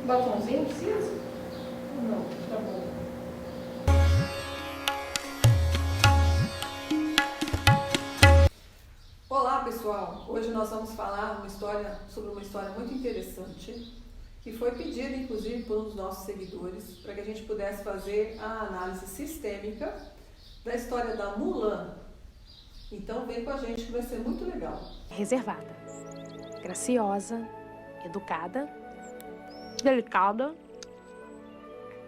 Batomzinho precisa? Não, tá bom. Olá pessoal, hoje nós vamos falar sobre uma história muito interessante que foi pedida inclusive por um dos nossos seguidores para que a gente pudesse fazer a análise sistêmica da história da Mulan. Então vem com a gente que vai ser muito legal. Reservada, graciosa, educada, delicada,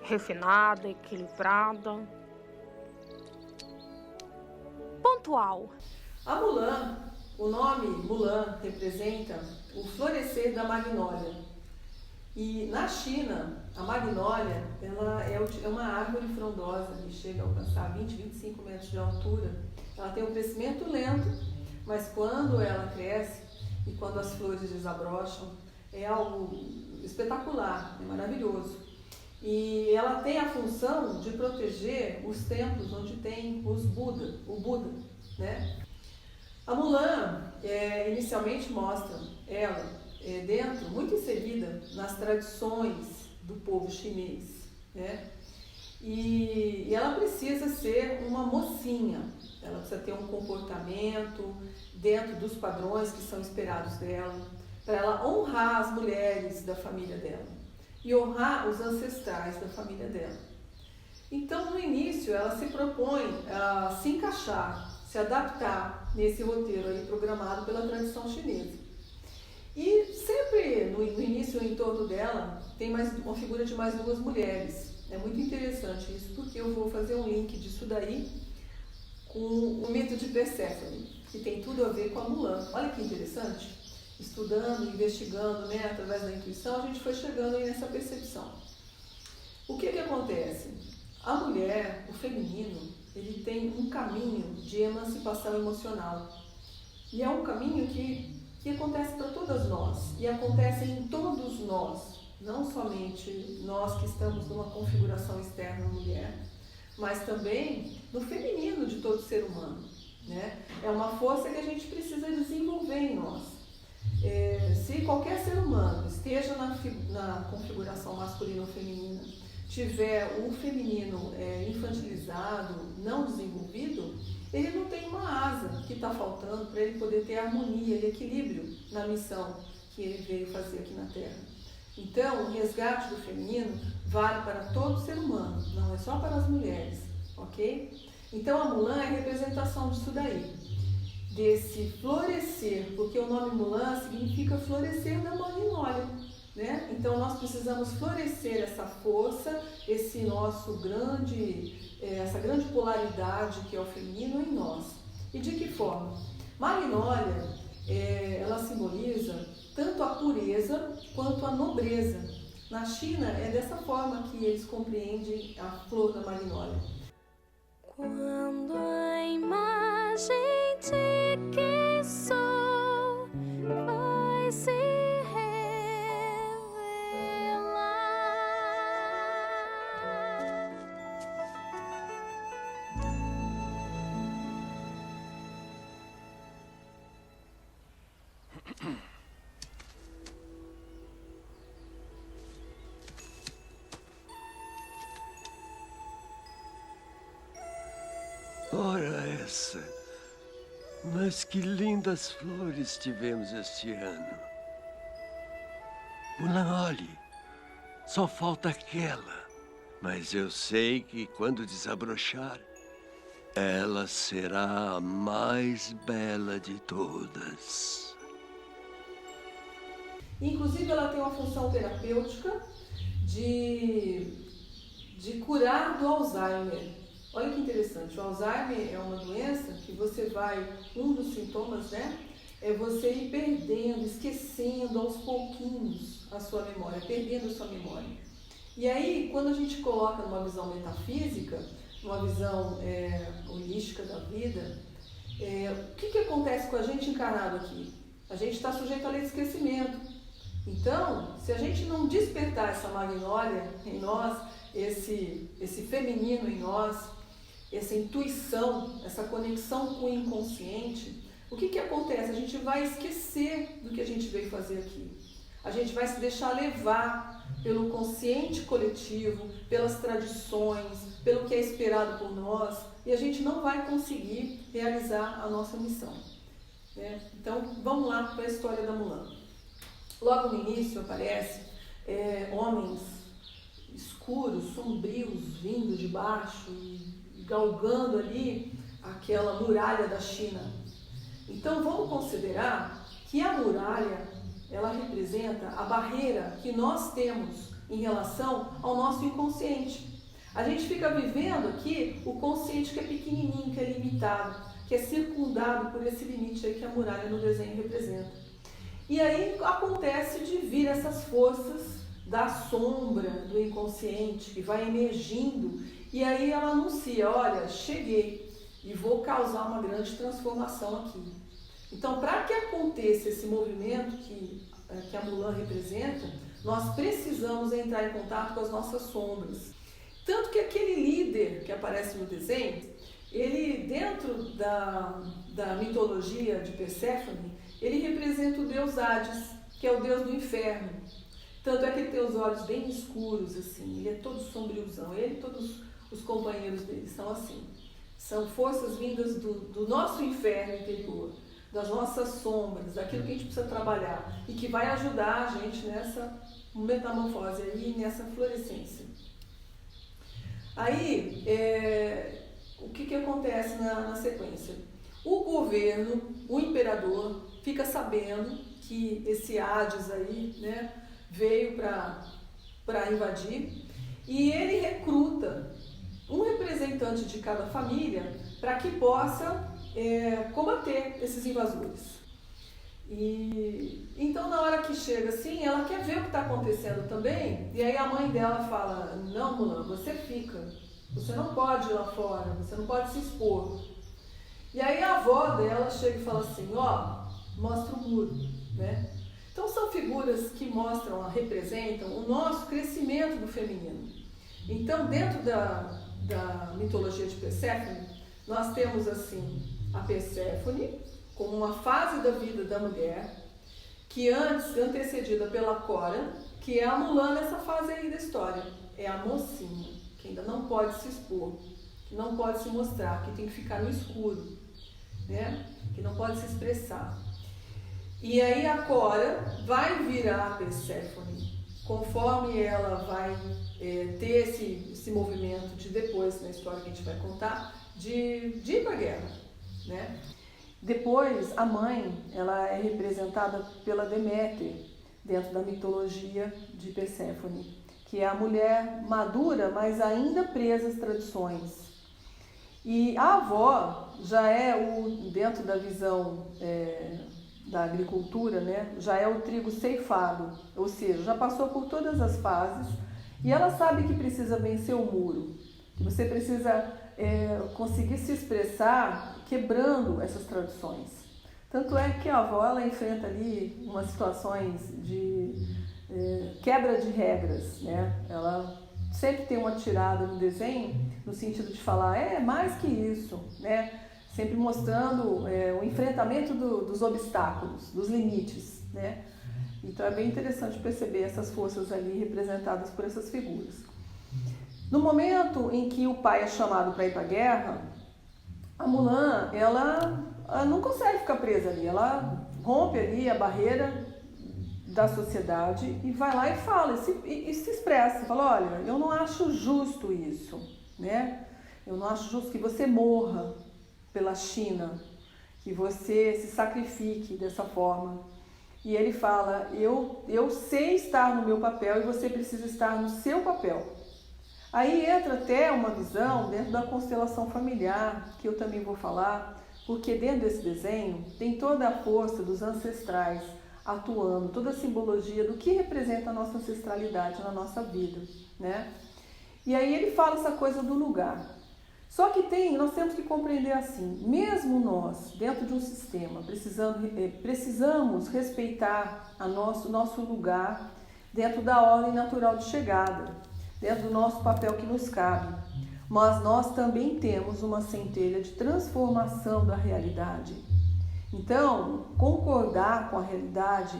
refinada, equilibrada, pontual. A Mulan, o nome Mulan representa o florescer da magnólia. E na China, a magnólia ela é uma árvore frondosa que chega a alcançar 20, 25 metros de altura. Ela tem um crescimento lento, mas quando ela cresce e quando as flores desabrocham, é algo espetacular, é maravilhoso. E ela tem a função de proteger os templos onde tem o Buda, né? A Mulan, inicialmente mostra ela dentro, muito inserida nas tradições do povo chinês, né? E ela precisa ser uma mocinha, ela precisa ter um comportamento dentro dos padrões que são esperados dela, para ela honrar as mulheres da família dela e honrar os ancestrais da família dela. Então, no início, ela se propõe a se encaixar, se adaptar nesse roteiro aí programado pela tradição chinesa. E sempre no início, em torno dela, tem uma figura de mais duas mulheres. É muito interessante isso, porque eu vou fazer um link disso daí com o mito de Perséfone, que tem tudo a ver com a Mulan. Olha que interessante. Estudando, investigando, né, através da intuição, a gente foi chegando aí nessa percepção. O que acontece? A mulher, o feminino, ele tem um caminho de emancipação emocional. E é um caminho que acontece para todas nós, e acontece em todos nós, não somente nós que estamos numa configuração externa mulher, mas também no feminino de todo ser humano, né? É uma força que a gente precisa desenvolver em nós. Se qualquer ser humano esteja na configuração masculina ou feminina, tiver o feminino infantilizado, não desenvolvido, ele não tem uma asa que está faltando para ele poder ter harmonia e equilíbrio na missão que ele veio fazer aqui na Terra. Então, o resgate do feminino vale para todo ser humano, não é só para as mulheres, ok? Então, a Mulan é a representação disso daí, desse florescer, porque o nome Mulan significa florescer da magnólia, né? Então, nós precisamos florescer essa força, esse nosso essa grande polaridade que é o feminino em nós. E de que forma? Magnólia, ela simboliza tanto a pureza quanto a nobreza. Na China é dessa forma que eles compreendem a flor da magnólia. Quando a imagem de quem sou vai se Ora essa! Mas que lindas flores tivemos este ano. Mulan, olhe, só falta aquela. Mas eu sei que quando desabrochar, ela será a mais bela de todas. Inclusive, ela tem uma função terapêutica de curar do Alzheimer. Olha que interessante, o Alzheimer é uma doença que um dos sintomas, né, é você ir perdendo, esquecendo aos pouquinhos a sua memória, perdendo a sua memória. E aí, quando a gente coloca numa visão metafísica, numa visão holística da vida, o que acontece com a gente encarnado aqui? A gente está sujeito à lei de esquecimento. Então, se a gente não despertar essa magnólia em nós, esse feminino em nós, essa intuição, essa conexão com o inconsciente, o que acontece? A gente vai esquecer do que a gente veio fazer aqui. A gente vai se deixar levar pelo consciente coletivo, pelas tradições, pelo que é esperado por nós, e a gente não vai conseguir realizar a nossa missão, né? Então, vamos lá para a história da Mulan. Logo no início aparece homens escuros, sombrios, vindo de baixo e galgando ali aquela muralha da China. Então, vamos considerar que a muralha, ela representa a barreira que nós temos em relação ao nosso inconsciente. A gente fica vivendo aqui o consciente que é pequenininho, que é limitado, que é circundado por esse limite aí que a muralha no desenho representa. E aí acontece de vir essas forças da sombra do inconsciente, que vai emergindo, e aí ela anuncia, olha, cheguei e vou causar uma grande transformação aqui. Então, para que aconteça esse movimento que a Mulan representa, nós precisamos entrar em contato com as nossas sombras. Tanto que aquele líder que aparece no desenho, ele, dentro da mitologia de Perséfone, ele representa o deus Hades, que é o deus do inferno. Tanto é que ele tem os olhos bem escuros, assim, ele é todo sombriozão, ele e todos os companheiros dele são assim. São forças vindas do nosso inferno interior, das nossas sombras, daquilo que a gente precisa trabalhar e que vai ajudar a gente nessa metamorfose aí, nessa florescência. Aí, o que acontece na sequência? O governo, o imperador, fica sabendo que esse Hades aí, né, veio para invadir, e ele recruta um representante de cada família para que possa combater esses invasores. E então, na hora que chega assim, ela quer ver o que está acontecendo também, e aí a mãe dela fala, não, Mulan, você fica, você não pode ir lá fora, você não pode se expor. E aí a avó dela chega e fala assim, ó, mostra o muro, né? Então são figuras que mostram, representam o nosso crescimento do feminino. Então, dentro da mitologia de Perséfone, nós temos assim a Perséfone como uma fase da vida da mulher, que antes antecedida pela Cora, que é a Mulan nessa fase aí da história. É a mocinha, que ainda não pode se expor, que não pode se mostrar, que tem que ficar no escuro, né? Que não pode se expressar. E aí a Cora vai virar a Perséfone, conforme ela vai ter esse movimento de depois, na história que a gente vai contar, de ir para a guerra, né? Depois, a mãe, ela é representada pela Deméter, dentro da mitologia de Perséfone, que é a mulher madura, mas ainda presa às tradições. E a avó já é, dentro da visão da agricultura, né, já é o trigo ceifado, ou seja, já passou por todas as fases, e ela sabe que precisa vencer o muro, que você precisa conseguir se expressar quebrando essas tradições. Tanto é que a avó, ela enfrenta ali umas situações de quebra de regras, né? Ela sempre tem uma tirada no desenho, no sentido de falar, mais que isso, né? Sempre mostrando o enfrentamento dos obstáculos, dos limites, né? Então é bem interessante perceber essas forças ali representadas por essas figuras. No momento em que o pai é chamado para ir para a guerra, a Mulan, ela não consegue ficar presa ali, ela rompe ali a barreira da sociedade e vai lá e fala, e se expressa, fala, olha, eu não acho justo isso, né? Eu não acho justo que você morra pela China, que você se sacrifique dessa forma. E ele fala, eu sei estar no meu papel e você precisa estar no seu papel. Aí entra até uma visão dentro da constelação familiar, que eu também vou falar, porque dentro desse desenho tem toda a força dos ancestrais atuando, toda a simbologia do que representa a nossa ancestralidade na nossa vida, né? E aí ele fala essa coisa do lugar. Só que nós temos que compreender assim, mesmo nós, dentro de um sistema, precisamos respeitar nosso lugar dentro da ordem natural de chegada, dentro do nosso papel que nos cabe. Mas nós também temos uma centelha de transformação da realidade. Então, concordar com a realidade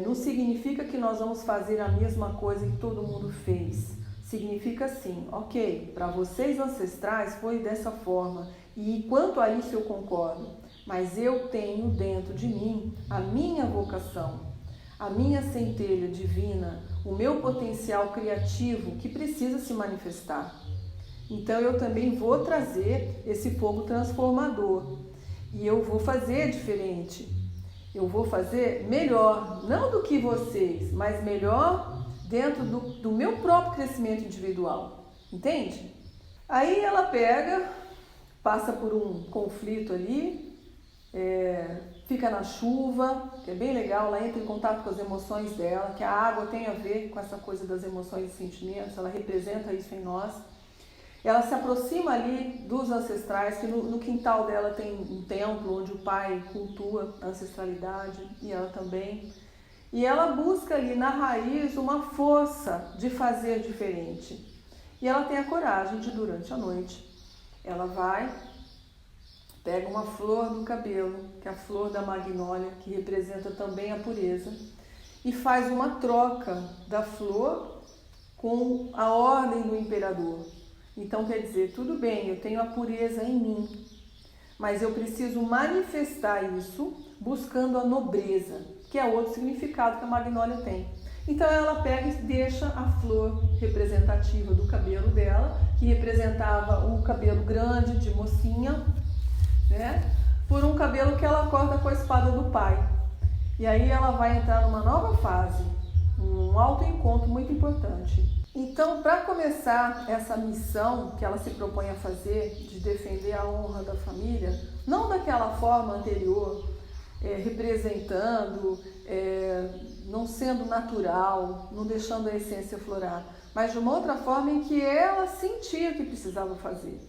não significa que nós vamos fazer a mesma coisa que todo mundo fez. Significa assim, ok, para vocês ancestrais foi dessa forma, e quanto a isso eu concordo, mas eu tenho dentro de mim a minha vocação, a minha centelha divina, o meu potencial criativo que precisa se manifestar. Então eu também vou trazer esse fogo transformador e eu vou fazer diferente, eu vou fazer melhor, não do que vocês, mas melhor dentro do meu próprio crescimento individual, entende? Aí ela passa por um conflito ali, fica na chuva, que é bem legal, ela entra em contato com as emoções dela, que a água tem a ver com essa coisa das emoções e sentimentos, ela representa isso em nós. Ela se aproxima ali dos ancestrais, que no quintal dela tem um templo onde o pai cultua a ancestralidade e ela também. E ela busca ali na raiz uma força de fazer diferente. E ela tem a coragem de, durante a noite, ela vai, pega uma flor do cabelo, que é a flor da magnólia, que representa também a pureza, e faz uma troca da flor com a ordem do imperador. Então quer dizer, tudo bem, eu tenho a pureza em mim, mas eu preciso manifestar isso buscando a nobreza, que é outro significado que a magnólia tem. Então ela pega e deixa a flor representativa do cabelo dela, que representava o cabelo grande de mocinha, né, por um cabelo que ela corta com a espada do pai. E aí ela vai entrar numa nova fase, um autoencontro muito importante. Então, para começar essa missão que ela se propõe a fazer, de defender a honra da família, não daquela forma anterior, representando, não sendo natural, não deixando a essência florar, mas de uma outra forma em que ela sentia que precisava fazer.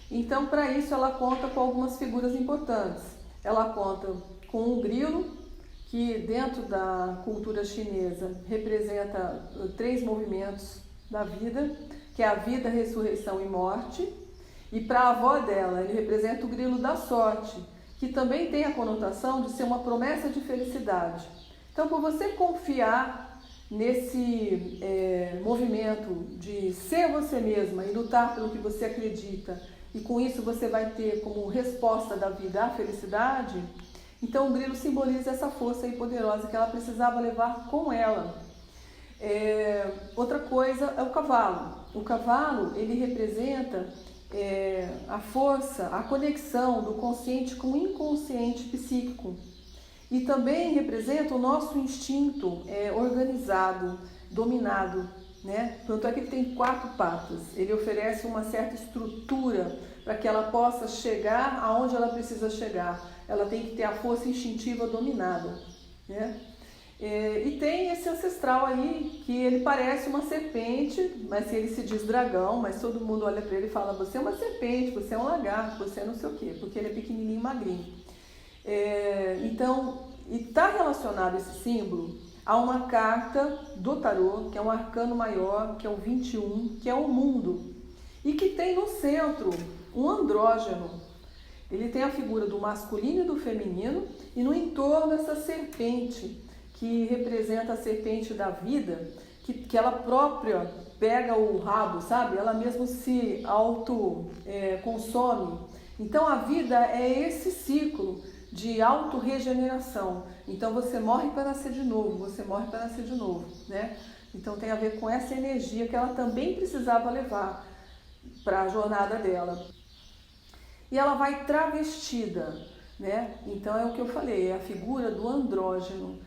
Então, para isso, ela conta com algumas figuras importantes. Ela conta com um grilo, que dentro da cultura chinesa representa 3 movimentos da vida, que é a vida, ressurreição e morte. E para a avó dela, ele representa o grilo da sorte, que também tem a conotação de ser uma promessa de felicidade. Então, por você confiar nesse movimento de ser você mesma e lutar pelo que você acredita, e com isso você vai ter como resposta da vida a felicidade, então o grilo simboliza essa força aí poderosa que ela precisava levar com ela. Outra coisa é o cavalo. O cavalo, ele representa a força, a conexão do consciente com o inconsciente psíquico. E também representa o nosso instinto organizado, dominado, né? Tanto é que ele tem 4 patas. Ele oferece uma certa estrutura para que ela possa chegar aonde ela precisa chegar. Ela tem que ter a força instintiva dominada, né? E tem esse ancestral aí, que ele parece uma serpente, mas ele se diz dragão, mas todo mundo olha para ele e fala, você é uma serpente, você é um lagarto, você é não sei o quê, porque ele é pequenininho e magrinho. Então, está relacionado esse símbolo a uma carta do tarô, que é um arcano maior, que é o 21, que é o mundo, e que tem no centro um andrógeno. Ele tem a figura do masculino e do feminino, e no entorno essa serpente, que representa a serpente da vida, que ela própria pega o rabo, sabe? Ela mesmo se consome. Então a vida é esse ciclo de autorregeneração. Então você morre para nascer de novo, você morre para nascer de novo, né? Então tem a ver com essa energia que ela também precisava levar para a jornada dela. E ela vai travestida, né? Então é o que eu falei, é a figura do andrógeno,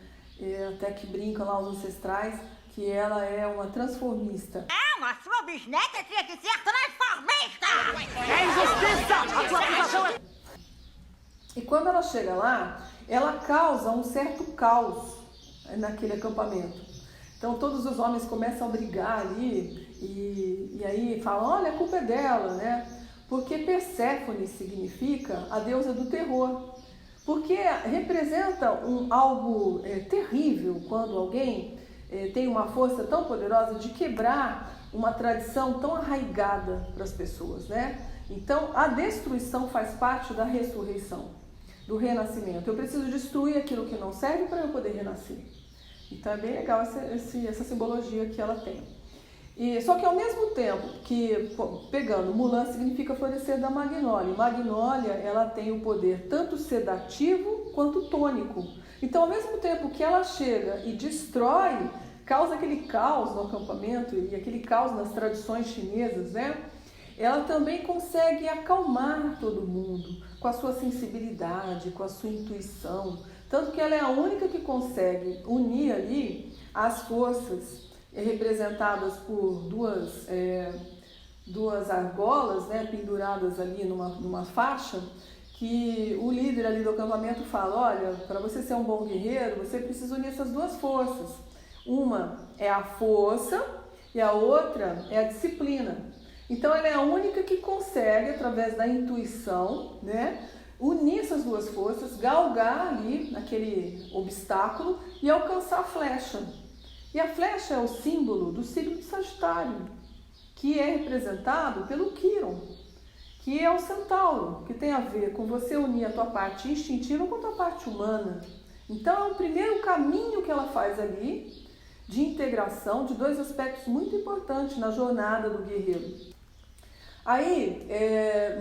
até que brincam lá os ancestrais, que ela é uma transformista. Mas sua bisneta tinha que ser transformista! É injustiça! A sua acusação é... E quando ela chega lá, ela causa um certo caos naquele acampamento. Então todos os homens começam a brigar ali e aí falam, olha, a culpa é dela, né? Porque Perséfone significa a deusa do terror. Porque representa algo terrível quando alguém tem uma força tão poderosa de quebrar uma tradição tão arraigada para as pessoas, né? Então a destruição faz parte da ressurreição. do renascimento. Eu preciso destruir aquilo que não serve para eu poder renascer. Então é bem legal essa simbologia que ela tem. Só que ao mesmo tempo que, pegando, Mulan significa florescer da magnólia. Magnólia, ela tem o poder tanto sedativo quanto tônico. Então, ao mesmo tempo que ela chega e destrói, causa aquele caos no acampamento e aquele caos nas tradições chinesas, né? Ela também consegue acalmar todo mundo com a sua sensibilidade, com a sua intuição. Tanto que ela é a única que consegue unir ali as forças representadas por duas argolas, né, penduradas ali numa faixa, que o líder ali do acampamento fala, olha, para você ser um bom guerreiro, você precisa unir essas duas forças. Uma é a força e a outra é a disciplina. Então ela é a única que consegue, através da intuição, né, unir essas duas forças, galgar ali aquele obstáculo e alcançar a flecha. E a flecha é o símbolo do signo de Sagitário, que é representado pelo Quiron, que é o centauro, que tem a ver com você unir a tua parte instintiva com a tua parte humana. Então é o primeiro caminho que ela faz ali, de integração de dois aspectos muito importantes na jornada do guerreiro. Aí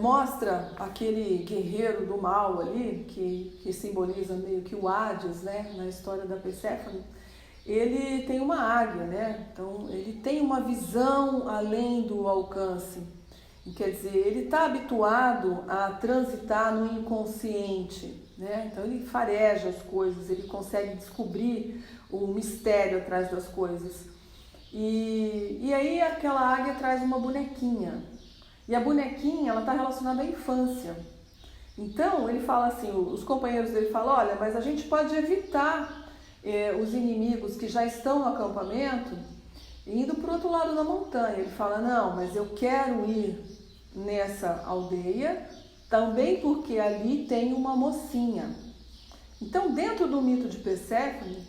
mostra aquele guerreiro do mal ali, que simboliza meio que o Hades, né, na história da Perséfone. Ele tem uma águia, né? Então ele tem uma visão além do alcance. Quer dizer, ele está habituado a transitar no inconsciente, né? Então ele fareja as coisas, ele consegue descobrir o mistério atrás das coisas. E aí aquela águia traz uma bonequinha. E a bonequinha, ela está relacionada à infância. Então ele fala assim, os companheiros dele falam, olha, mas a gente pode evitar os inimigos que já estão no acampamento indo para o outro lado da montanha. Ele fala, não, mas eu quero ir nessa aldeia também porque ali tem uma mocinha. Então, dentro do mito de Perséfone,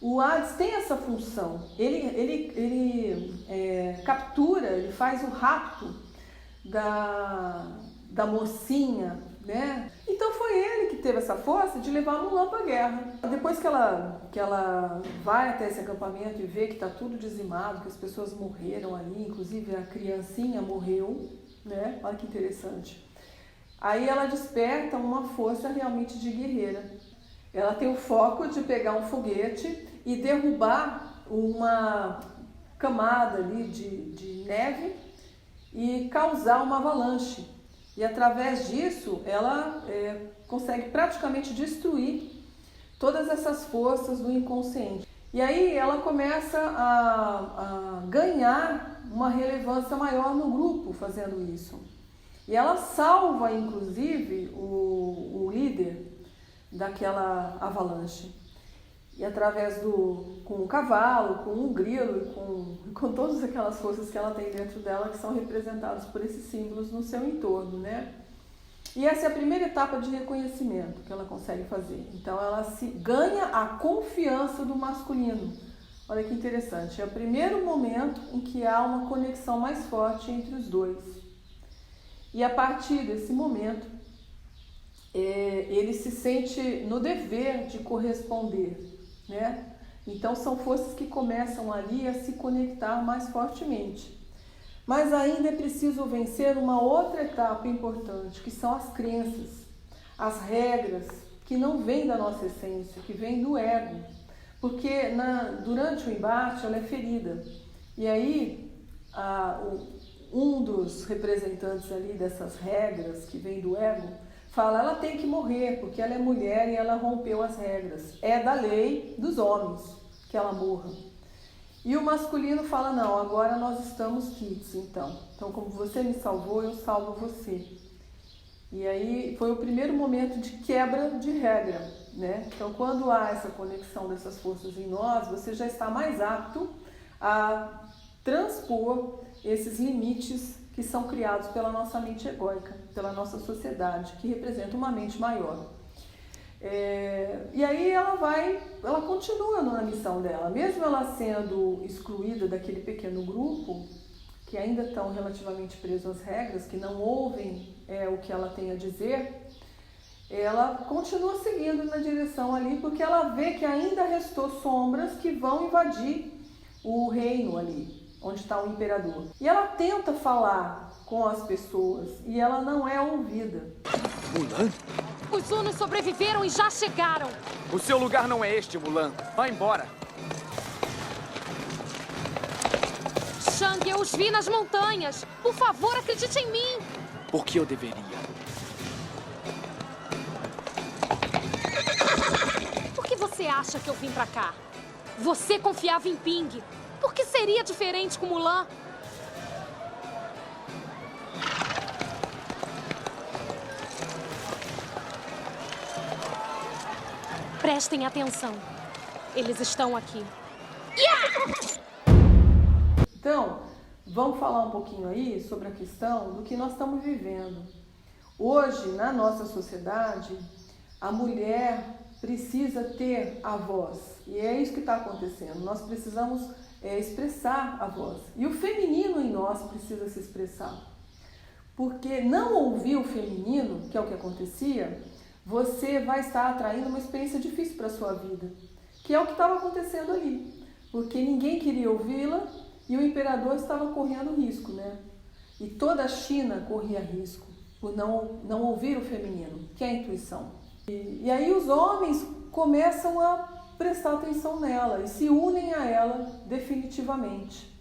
o Hades tem essa função. Ele captura, ele faz o rapto da mocinha, né? Então foi ele que teve essa força de levar Mulan para a guerra. Depois que ela vai até esse acampamento e vê que está tudo dizimado, que as pessoas morreram ali, inclusive a criancinha morreu, né? Olha que interessante. Aí ela desperta uma força realmente de guerreira. Ela tem o foco de pegar um foguete e derrubar uma camada ali de neve e causar uma avalanche. E através disso, ela consegue praticamente destruir todas essas forças do inconsciente. E aí ela começa a ganhar uma relevância maior no grupo fazendo isso. E ela salva, inclusive, o líder daquela avalanche. E através com o cavalo, com o grilo e com todas aquelas forças que ela tem dentro dela, que são representadas por esses símbolos no seu entorno, né? E essa é a primeira etapa de reconhecimento que ela consegue fazer. Então ela ganha a confiança do masculino. Olha que interessante, é o primeiro momento em que há uma conexão mais forte entre os dois. E a partir desse momento, ele se sente no dever de corresponder, né? Então são forças que começam ali a se conectar mais fortemente. Mas ainda é preciso vencer uma outra etapa importante, que são as crenças, as regras que não vêm da nossa essência, que vêm do ego. Porque durante o embate ela é ferida. E aí um dos representantes ali dessas regras que vêm do ego fala, ela tem que morrer porque ela é mulher e ela rompeu as regras. É da lei dos homens que ela morra. E o masculino fala, não, agora nós estamos quites, então. Então, como você me salvou, eu salvo você. E aí foi o primeiro momento de quebra de regra, né? Então, quando há essa conexão dessas forças em nós, você já está mais apto a transpor esses limites que são criados pela nossa mente egóica, pela nossa sociedade, que representa uma mente maior. E aí ela continua na missão dela, mesmo ela sendo excluída daquele pequeno grupo, que ainda estão relativamente presos às regras, que não ouvem o que ela tem a dizer, ela continua seguindo na direção ali, porque ela vê que ainda restou sombras que vão invadir o reino ali, onde está o imperador. E ela tenta falar com as pessoas e ela não é ouvida. Mulan? Os Hunos sobreviveram e já chegaram. O seu lugar não é este, Mulan. Vá embora. Shang, eu os vi nas montanhas. Por favor, acredite em mim. Por que eu deveria? Por que você acha que eu vim pra cá? Você confiava em Ping. Por que seria diferente com Mulan? Prestem atenção. Eles estão aqui. Então, vamos falar um pouquinho aí sobre a questão do que nós estamos vivendo. Hoje, na nossa sociedade, a mulher precisa ter a voz. E é isso que está acontecendo. Nós precisamos expressar a voz. E o feminino em nós precisa se expressar. Porque não ouvir o feminino, que é o que acontecia, você vai estar atraindo uma experiência difícil para a sua vida. Que é o que estava acontecendo ali. Porque ninguém queria ouvi-la e o imperador estava correndo risco, né? E toda a China corria risco por não ouvir o feminino, que é a intuição. E aí os homens começam a prestar atenção nela e se unem a ela definitivamente.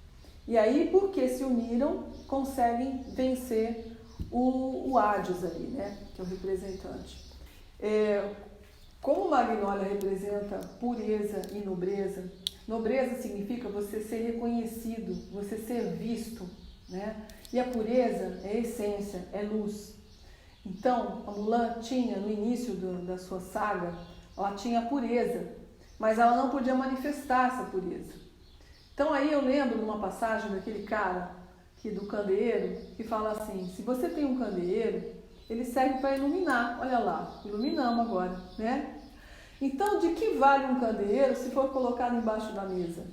E aí, porque se uniram, conseguem vencer o Hades ali, né? Que é o representante. Como Magnólia representa pureza e nobreza, nobreza significa você ser reconhecido, você ser visto, né? E a pureza é essência, é luz. Então, a Mulan tinha, no início da sua saga, ela tinha a pureza, mas ela não podia manifestar essa pureza. Então aí eu lembro de uma passagem daquele cara, do candeeiro, que fala assim, se você tem um candeeiro, ele serve para iluminar, olha lá, iluminamos agora, né? Então, de que vale um candeeiro se for colocado embaixo da mesa?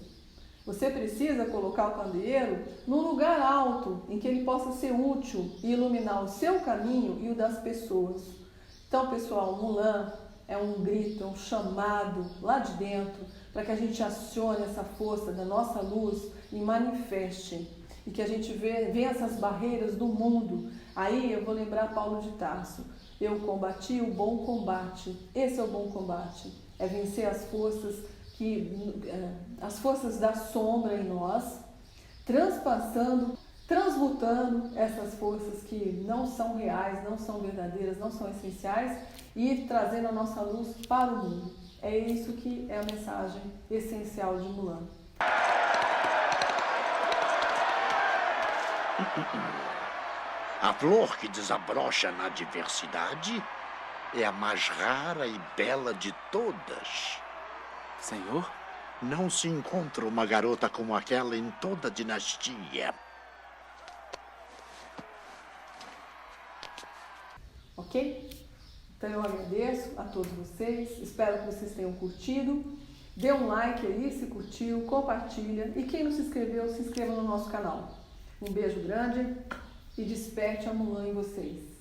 Você precisa colocar o candeeiro num lugar alto, em que ele possa ser útil e iluminar o seu caminho e o das pessoas. Então, pessoal, Mulan é um grito, é um chamado lá de dentro, para que a gente acione essa força da nossa luz e manifeste. E que a gente vença as barreiras do mundo. Aí eu vou lembrar Paulo de Tarso. Eu combati o bom combate. Esse é o bom combate. É vencer as forças da sombra em nós, transmutando essas forças que não são reais, não são verdadeiras, não são essenciais e trazendo a nossa luz para o mundo. É isso que é a mensagem essencial de Mulan. A flor que desabrocha na diversidade é a mais rara e bela de todas. Senhor? Não se encontra uma garota como aquela em toda a dinastia. Ok? Então eu agradeço a todos vocês, espero que vocês tenham curtido. Dê um like aí se curtiu, compartilha e quem não se inscreveu, se inscreva no nosso canal. Um beijo grande e desperte a Mulan em vocês.